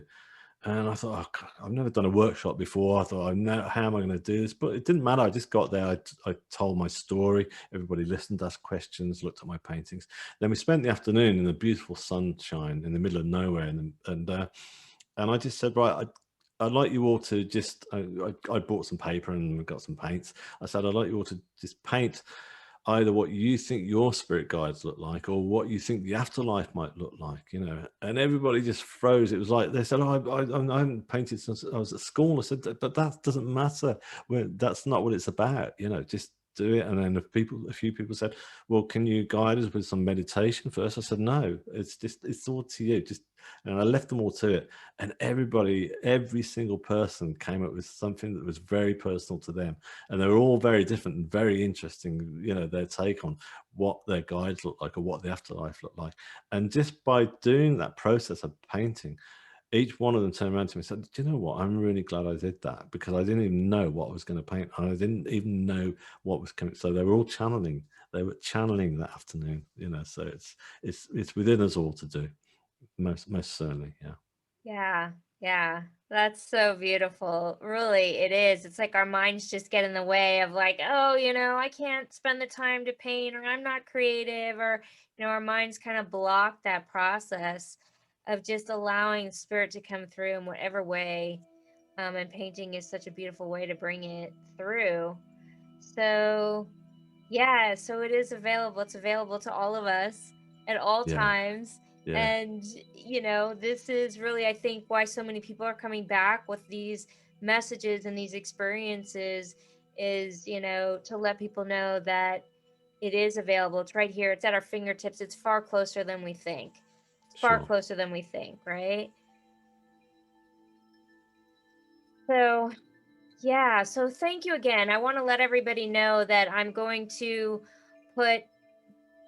And I thought, oh, God, I've never done a workshop before. I thought, I know, how am I going to do this? But it didn't matter. I just got there. I told my story. Everybody listened, asked questions, looked at my paintings. Then we spent the afternoon in the beautiful sunshine in the middle of nowhere. And I just said, right, I'd like you all to just, I bought some paper and got some paints. I said, I'd like you all to just paint either what you think your spirit guides look like, or what you think the afterlife might look like, you know. And everybody just froze. It was like they said, oh, I haven't painted since I was at school. I said, but that doesn't matter. That's not what it's about, you know. Just do it. And then a few people said, well, can you guide us with some meditation first? I said, no, it's all to you. Just, and I left them all to it. And every single person came up with something that was very personal to them, and they were all very different and very interesting, you know, their take on what their guides look like, or what the afterlife looked like. And just by doing that process of painting, each one of them turned around to me and said, do you know what? I'm really glad I did that, because I didn't even know what I was going to paint. I didn't even know what was coming. So they were all channeling. They were channeling that afternoon, you know. So it's within us all to do. Most certainly, yeah. Yeah, that's so beautiful. Really, it is. It's like our minds just get in the way of like, oh, I can't spend the time to paint, or I'm not creative, or our minds kind of block that process of just allowing spirit to come through in whatever way. And painting is such a beautiful way to bring it through. So yeah, so it is available. It's available to all of us at all Yeah, times. yeah, And, this is really, I think, why so many people are coming back with these messages and these experiences is, to let people know that it is available. It's right here. It's at our fingertips. It's far closer than we think. It's far sure. closer than we think, right? So, yeah, so thank you again. I want to let everybody know that I'm going to put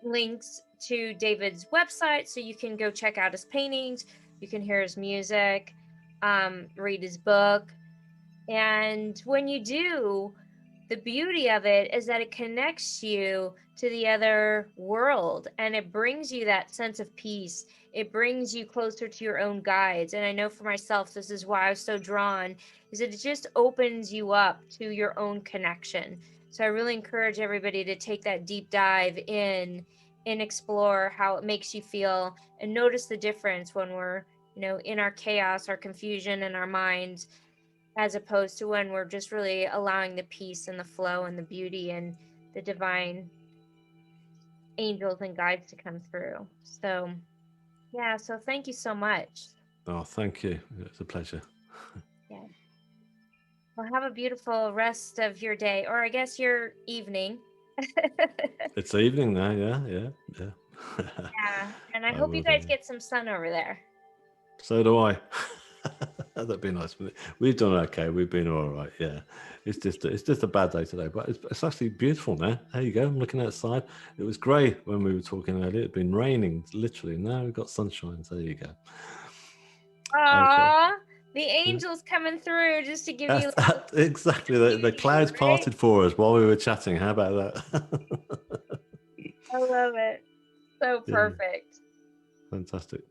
links to David's website so you can go check out his paintings, you can hear his music, read his book. And when you do, the beauty of it is that it connects you to the other world, and it brings you that sense of peace. It brings you closer to your own guides. And I know for myself, this is why I was so drawn, is that it just opens you up to your own connection. So I really encourage everybody to take that deep dive in and explore how it makes you feel, and notice the difference when we're, in our chaos, our confusion, and our minds, as opposed to when we're just really allowing the peace and the flow and the beauty and the divine angels and guides to come through. So, yeah, so thank you so much. Oh, thank you. It's a pleasure. Yeah. Well, have a beautiful rest of your day, or I guess your evening. It's evening now. Yeah. Yeah, and I I hope you will do. guys get some sun over there. So do I. That'd be nice. We've done okay. We've been all right. Yeah, it's just a bad day today, but it's actually beautiful now. There you go. I'm looking outside. It was grey when we were talking earlier. It'd been raining literally. Now we've got sunshine. So there you go. Okay. Aww, the angels coming through just to give you Exactly. The beauty, clouds right? parted for us while we were chatting. How about that? I love it. So Yeah, perfect. fantastic.